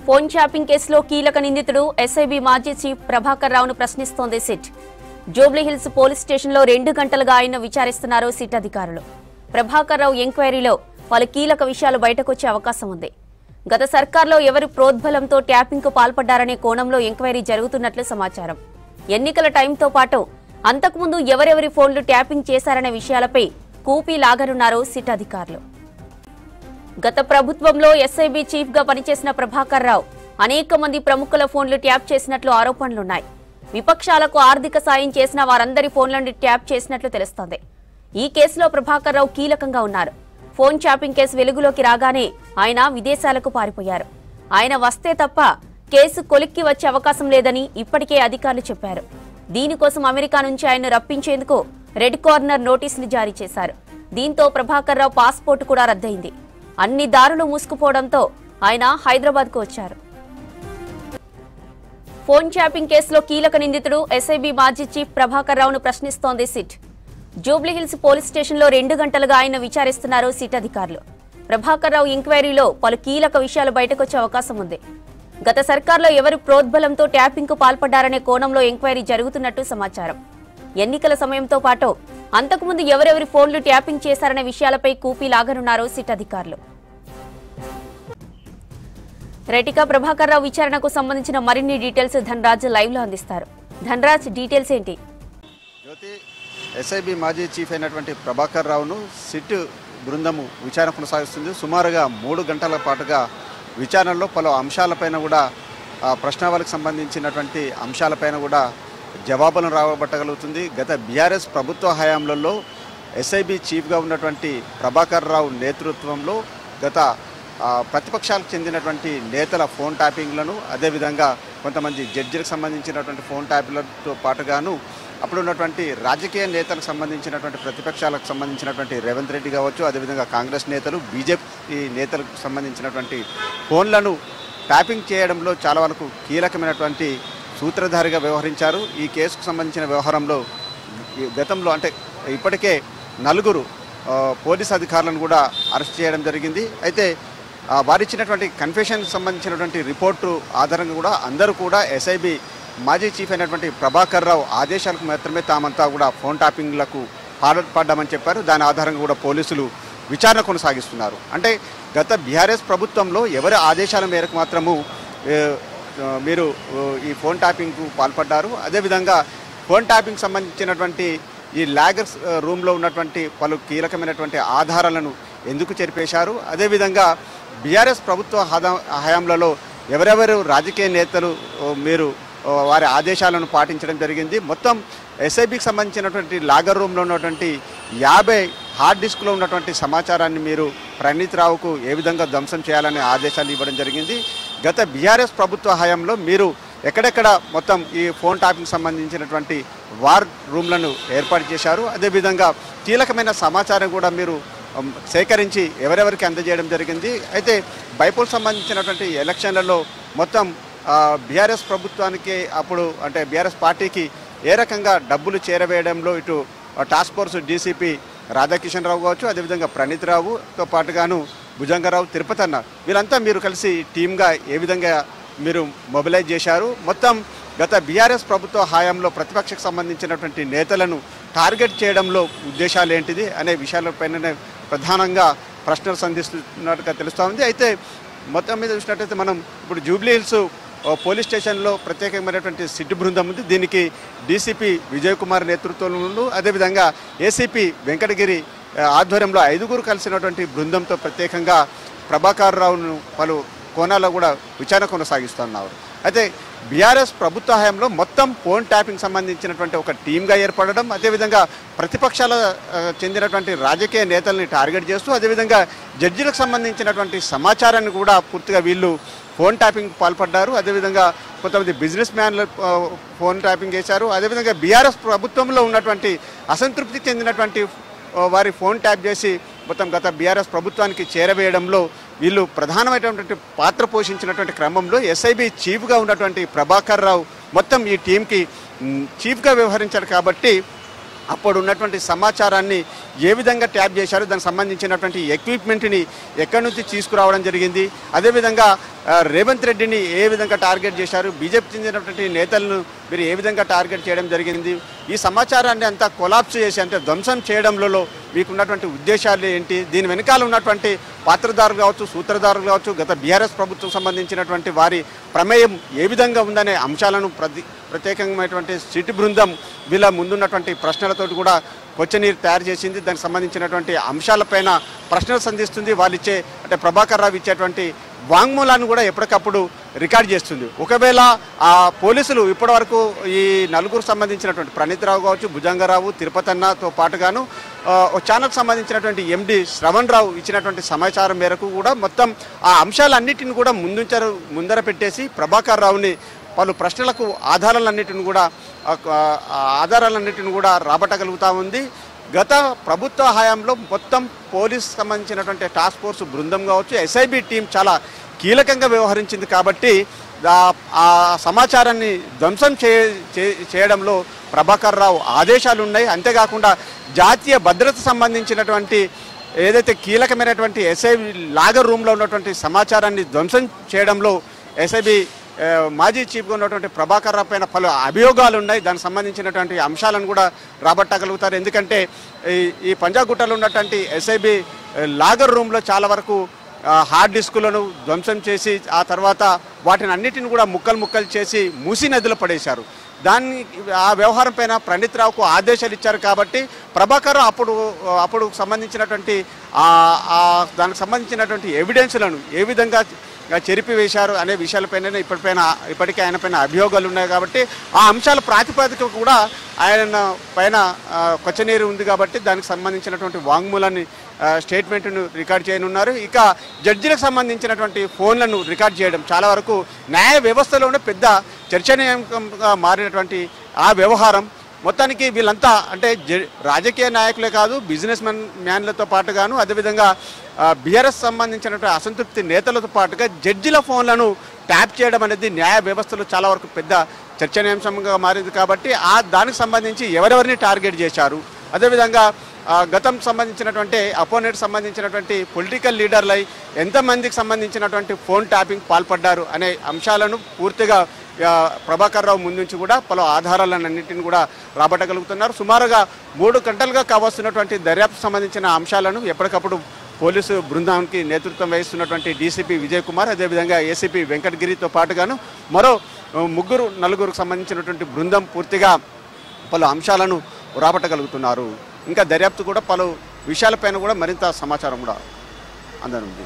Phone tapping కేసులో కీలక నిందితుడు ఎస్ఐబి మాజీ చీఫ్ ప్రభాకర్ రావును ప్రశ్నిస్తోంది సిట్. జూబ్లీహిల్స్ పోలీస్ స్టేషన్లో 2 గంటలుగా ఆయన విచారిస్తున్నారు సిట్ అధికారులు. ప్రభాకర్ రావు ఎంక్వైరీలో పలు కీలక విషయాలు బయటకొచ్చే అవకాశం ఉంది. గత సర్కార్లో ఎవరు ప్రోద్బలంతో ట్యాపింగ్కు పాల్పడ్డారనే కోణంలో ఎంక్వైరీ జరుగుతున్నట్లు సమాచారం. ఎన్నికల టైంతో పాటు అంతకుముందు ఎవరెవరి ఫోన్లు ట్యాపింగ్ చేశారనే విషయాలపై కూపీ లాగనున్నారు సిట్ అధికారులు. గత ప్రభుత్వంలో ఎస్ఐబి చీఫ్ గా పనిచేసిన ప్రభాకర్ రావు అనేక మంది ప్రముఖుల ఫోన్లు ట్యాప్ చేసినట్లు ఆరోపణలున్నాయి. విపక్షాలకు ఆర్థిక సాయం చేసిన వారందరి ఫోన్లను ట్యాప్ చేసినట్లు తెలుస్తోంది. ఈ కేసులో ప్రభాకర్ రావు కీలకంగా ఉన్నారు. ఫోన్ ట్యాపింగ్ కేసు వెలుగులోకి రాగానే ఆయన విదేశాలకు పారిపోయారు. ఆయన వస్తే తప్ప కేసు కొలిక్కి వచ్చే అవకాశం లేదని ఇప్పటికే అధికారులు చెప్పారు. దీనికోసం అమెరికా నుంచి ఆయన్ను రప్పించేందుకు రెడ్ కార్నర్ నోటీసులు జారీ చేశారు. దీంతో ప్రభాకర్ రావు పాస్పోర్టు కూడా రద్దయింది. అన్ని దారులు మూసుకుపోవడంతో ఆయన హైదరాబాద్కు వచ్చారు. ఫోన్ ట్యాపింగ్ కేసులో కీలక నిందితుడు ఎస్ఐబి మాజీ చీఫ్ ప్రభాకర్ రావును ప్రశ్నిస్తోంది సిట్. జూబ్లీహిల్స్ పోలీస్ స్టేషన్లో 2 గంటలుగా ఆయన విచారిస్తున్నారు సిట్ అధికారులు. ప్రభాకర్ రావు ఎంక్వైరీలో పలు కీలక విషయాలు బయటకొచ్చే అవకాశం ఉంది. గత సర్కార్లో ఎవరు ప్రోద్బలంతో ట్యాపింగ్కు పాల్పడ్డారనే కోణంలో ఎంక్వైరీ జరుగుతున్నట్టు సమాచారం. ఎన్నికల సమయంతో పాటు అంతకుముందు ఎవరెవరి ఫోన్లు ట్యాపింగ్ చేశారనే విషయాలపై కూపీ లాగనున్నారు సిట్ అధికారులు. రైటికా ప్రభాకర్ రావు విచారణకు సంబంధించిన మరిన్ని డీటెయిల్స్ ధనరాజ్ లైవ్ లో అందిస్తారు. ధనరాజ్, డీటెయిల్స్ ఏంటి? జ్యోతి, ఎస్ఐబి మాజీ చీఫ్ అయినటువంటి ప్రభాకర్ రావును సిట్ బృందము విచారణ కొనసాగిస్తుంది. సుమారుగా 3 గంటల పాటుగా విచారణలో పలు అంశాలపైన కూడా ప్రశ్నావళికి సంబంధించినటువంటి అంశాలపైన కూడా జవాబులను రాబట్టగలుగుతుంది. గత బీఆర్ఎస్ ప్రభుత్వ హయాంలలో ఎస్ఐబి చీఫ్గా ఉన్నటువంటి ప్రభాకర్ రావు నేతృత్వంలో గత ప్రతిపక్షాలకు చెందినటువంటి నేతల ఫోన్ ట్యాపింగ్లను, అదేవిధంగా కొంతమంది జడ్జిలకు సంబంధించినటువంటి ఫోన్ ట్యాపింగ్లతో పాటుగాను అప్పుడు ఉన్నటువంటి రాజకీయ నేతలకు సంబంధించినటువంటి ప్రతిపక్షాలకు సంబంధించినటువంటి రేవంత్ రెడ్డి కావచ్చు, అదేవిధంగా కాంగ్రెస్ నేతలు, బీజేపీ నేతలకు సంబంధించినటువంటి ఫోన్లను ట్యాపింగ్ చేయడంలో చాలా వరకు కీలకమైనటువంటి సూత్రధారిగా వ్యవహరించారు. ఈ కేసుకు సంబంధించిన వ్యవహారంలో గతంలో అంటే ఇప్పటికే 4 పోలీస్ అధికారులను కూడా అరెస్ట్ చేయడం జరిగింది. అయితే వారిచ్చినటువంటి కన్ఫెషన్కి సంబంధించినటువంటి రిపోర్టు ఆధారంగా కూడా అందరూ కూడా ఎస్ఐబి మాజీ చీఫ్ అయినటువంటి ప్రభాకర్ రావు ఆదేశాలకు మాత్రమే తామంతా కూడా ఫోన్ ట్యాపింగ్లకు పాల్పడ్డామని చెప్పారు. దాని ఆధారంగా కూడా పోలీసులు విచారణ కొనసాగిస్తున్నారు. అంటే గత బీఆర్ఎస్ ప్రభుత్వంలో ఎవరి ఆదేశాల మేరకు మాత్రము మీరు ఈ ఫోన్ ట్యాపింగ్కు పాల్పడ్డారు, అదేవిధంగా ఫోన్ ట్యాపింగ్ సంబంధించినటువంటి ఈ లాగర్స్ రూమ్లో ఉన్నటువంటి పలు కీలకమైనటువంటి ఆధారాలను ఎందుకు చెరిపేశారు, అదేవిధంగా బీఆర్ఎస్ ప్రభుత్వ హయాంలలో ఎవరెవరు రాజకీయ నేతలు మీరు వారి ఆదేశాలను పాటించడం జరిగింది. మొత్తం ఎస్ఐబికి సంబంధించినటువంటి లాగర్ రూమ్లో ఉన్నటువంటి 50 హార్డ్ డిస్క్లో ఉన్నటువంటి సమాచారాన్ని మీరు ప్రణీత్ రావుకు ఏ విధంగా ధ్వంసం చేయాలనే ఆదేశాలు ఇవ్వడం జరిగింది. గత బీఆర్ఎస్ ప్రభుత్వ హయాంలో మీరు ఎక్కడెక్కడ మొత్తం ఈ ఫోన్ ట్యాపింగ్ సంబంధించినటువంటి వార్ రూమ్లను ఏర్పాటు చేశారు, అదేవిధంగా కీలకమైన సమాచారం కూడా మీరు సేకరించి ఎవరెవరికి అందజేయడం జరిగింది. అయితే బైపోల్ సంబంధించినటువంటి ఎలక్షన్లలో మొత్తం బీఆర్ఎస్ ప్రభుత్వానికి అప్పుడు అంటే బీఆర్ఎస్ పార్టీకి ఏ రకంగా డబ్బులు చేరవేయడంలో ఇటు టాస్క్ ఫోర్స్ డీసీపీ రాధాకిషన్ రావు కావచ్చు, అదేవిధంగా ప్రణీత్ రావుతో పాటుగాను భుజంగరావు, తిరుపతి అన్న వీళ్ళంతా మీరు కలిసి టీమ్గా ఏ విధంగా మీరు మొబిలైజ్ చేశారు, మొత్తం గత బీఆర్ఎస్ ప్రభుత్వ హయాంలో ప్రతిపక్షకు సంబంధించినటువంటి నేతలను టార్గెట్ చేయడంలో ఉద్దేశాలు ఏంటిది అనే విషయాలపైన ప్రధానంగా ప్రశ్నలు సంధిస్తున్నట్టుగా తెలుస్తూ ఉంది. అయితే మొత్తం మీద చూసినట్టయితే మనం ఇప్పుడు జూబ్లీహిల్స్ పోలీస్ స్టేషన్లో ప్రత్యేకమైనటువంటి సిట్ బృందం ఉంది. దీనికి డీసీపీ విజయ్ కుమార్ నేతృత్వంలో, అదేవిధంగా ఏసీపీ వెంకటగిరి ఆధ్వర్యంలో 5 కలిసినటువంటి బృందంతో ప్రత్యేకంగా ప్రభాకర్ రావును పలు కోణాల్లో కూడా విచారణ కొనసాగిస్తున్నారు. అయితే బీఆర్ఎస్ ప్రభుత్వ హయాంలో మొత్తం ఫోన్ ట్యాపింగ్ సంబంధించినటువంటి ఒక టీమ్గా ఏర్పడడం, అదేవిధంగా ప్రతిపక్షాల చెందినటువంటి రాజకీయ నేతల్ని టార్గెట్ చేస్తూ, అదేవిధంగా జడ్జిలకు సంబంధించినటువంటి సమాచారాన్ని కూడా పూర్తిగా వీళ్ళు ఫోన్ ట్యాపింగ్ పాల్పడ్డారు. అదేవిధంగా కొంతమంది బిజినెస్ మ్యాన్లు ఫోన్ ట్యాపింగ్ చేశారు. అదేవిధంగా బీఆర్ఎస్ ప్రభుత్వంలో ఉన్నటువంటి అసంతృప్తి చెందినటువంటి వారి ఫోన్ ట్యాప్ చేసి మొత్తం గత బీఆర్ఎస్ ప్రభుత్వానికి చేరవేయడంలో వీళ్ళు ప్రధానమైనటువంటి పాత్ర పోషించినటువంటి క్రమంలో ఎస్ఐబి చీఫ్గా ఉన్నటువంటి ప్రభాకర్ రావు మొత్తం ఈ టీంకి చీఫ్గా వ్యవహరించారు. కాబట్టి అప్పుడు ఉన్నటువంటి సమాచారాన్ని ఏ విధంగా ట్యాప్ చేశారు, దానికి సంబంధించినటువంటి ఎక్విప్మెంట్ని ఎక్కడి నుంచి తీసుకురావడం జరిగింది, అదేవిధంగా రేవంత్ రెడ్డిని ఏ విధంగా టార్గెట్ చేశారు, బీజేపీ చెందినటువంటి నేతలను మీరు ఏ విధంగా టార్గెట్ చేయడం జరిగింది, ఈ సమాచారాన్ని అంతా కొలాప్స్ చేసి అంటే ధ్వంసం చేయడంలో మీకున్నటువంటి ఉద్దేశాలు ఏంటి, దీని వెనకాల ఉన్నటువంటి పాత్రదారులు కావచ్చు, సూత్రధారులు కావచ్చు, గత బీఆర్ఎస్ ప్రభుత్వం సంబంధించినటువంటి వారి ప్రమేయం ఏ విధంగా ఉందనే అంశాలను ప్రత్యేకమైనటువంటి సిట్ బృందం వీళ్ళ ముందున్నటువంటి ప్రశ్నలతోటి కూడా కొచ్చనీరు తయారు చేసింది. దానికి సంబంధించినటువంటి అంశాలపైన ప్రశ్నలు సంధిస్తుంది. వాళ్ళు ఇచ్చే అంటే ప్రభాకర్ రావు ఇచ్చేటువంటి వాంగ్మూలాన్ని కూడా ఎప్పటికప్పుడు రికార్డ్ చేస్తుంది. ఒకవేళ ఆ పోలీసులు ఇప్పటివరకు ఈ నలుగురు సంబంధించినటువంటి ప్రణీత్ రావు కావచ్చు, భుజంగరావు, తిరుపతన్నతో పాటుగాను ఛానల్కి సంబంధించినటువంటి ఎండి శ్రవణ్ రావు ఇచ్చినటువంటి సమాచారం మేరకు కూడా మొత్తం ఆ అంశాలన్నిటిని కూడా ముందర పెట్టేసి ప్రభాకర్ రావుని పలు ప్రశ్నలకు ఆధారాలన్నిటిని కూడా రాబట్టగలుగుతూ ఉంది. గత ప్రభుత్వ హయాంలో మొత్తం పోలీస్ సంబంధించినటువంటి టాస్క్ ఫోర్స్ బృందం కావచ్చు, ఎస్ఐబి టీం చాలా కీలకంగా వ్యవహరించింది కాబట్టి ఆ సమాచారాన్ని ధ్వంసం చేయడంలో ప్రభాకర్ రావు ఆదేశాలు ఉన్నాయి. అంతేకాకుండా జాతీయ భద్రత సంబంధించినటువంటి ఏదైతే కీలకమైనటువంటి ఎస్ఐబి లాగర్ రూమ్లో ఉన్నటువంటి సమాచారాన్ని ధ్వంసం చేయడంలో ఎస్ఐబి మాజీ చీఫ్గా ఉన్నటువంటి ప్రభాకర్ రావు పైన పలు అభియోగాలు ఉన్నాయి. దానికి సంబంధించినటువంటి అంశాలను కూడా రాబట్టగలుగుతారు. ఎందుకంటే ఈ పంజాగుట్టలో ఉన్నటువంటి ఎస్ఐబి లాగర్ రూమ్లో చాలా వరకు హార్డ్ డిస్కులను ధ్వంసం చేసి ఆ తర్వాత వాటిని అన్నిటిని కూడా ముక్కలు చేసి మూసీ నదిలో పడేశారు. ఆ వ్యవహారం పైన ప్రణీత్ రావుకు ఆదేశాలు ఇచ్చారు కాబట్టి ప్రభాకర్ అప్పుడు సంబంధించినటువంటి దానికి సంబంధించినటువంటి ఎవిడెన్స్లను ఏ విధంగా చెరిపివేశారు అనే విషయాలపైన ఇప్పటికే ఆయన పైన అభియోగాలు ఉన్నాయి కాబట్టి ఆ అంశాల ప్రాతిపదిక కూడా ఆయన పైన కొచ్చనీరు ఉంది కాబట్టి దానికి సంబంధించినటువంటి వాంగ్మూలాన్ని స్టేట్మెంట్ను రికార్డ్ చేయనున్నారు. ఇక జడ్జిలకు సంబంధించినటువంటి ఫోన్లను రికార్డ్ చేయడం చాలా వరకు న్యాయ వ్యవస్థలోనే పెద్ద చర్చనీయాంశంగా మారినటువంటి ఆ వ్యవహారం మొత్తానికి వీళ్ళంతా అంటే రాజకీయ నాయకులే కాదు, బిజినెస్ మ్యాన్లతో పాటుగాను అదేవిధంగా బీఆర్ఎస్ సంబంధించినటువంటి అసంతృప్తి నేతలతో పాటుగా జడ్జిల ఫోన్లను ట్యాప్ చేయడం అనేది న్యాయ వ్యవస్థలో చాలా వరకు పెద్ద చర్చనీయాంశంగా మారింది కాబట్టి దానికి సంబంధించి ఎవరెవరిని టార్గెట్ చేశారు, అదేవిధంగా గతం సంబంధించినటువంటి అపోనెంట్ సంబంధించినటువంటి పొలిటికల్ లీడర్లై ఎంతమందికి సంబంధించినటువంటి ఫోన్ ట్యాపింగ్ పాల్పడ్డారు అనే అంశాలను పూర్తిగా ప్రభాకర్ రావు ముందుంచి కూడా పలు ఆధారాలన్నింటిని కూడా రాబట్టగలుగుతున్నారు. సుమారుగా 3 గంటలుగా కావస్తున్నటువంటి దర్యాప్తు సంబంధించిన అంశాలను ఎప్పటికప్పుడు పోలీసు బృందానికి నేతృత్వం వహిస్తున్నటువంటి డీసీపీ విజయ్ కుమార్ అదేవిధంగా ఏసీపీ వెంకటగిరితో పాటుగాను మరో 3-4 సంబంధించినటువంటి బృందం పూర్తిగా పలు అంశాలను రాబట్టగలుగుతున్నారు. ఇంకా దర్యాప్తు కూడా పలు విషయాలపైన కూడా మరింత సమాచారం కూడా అందనుంది.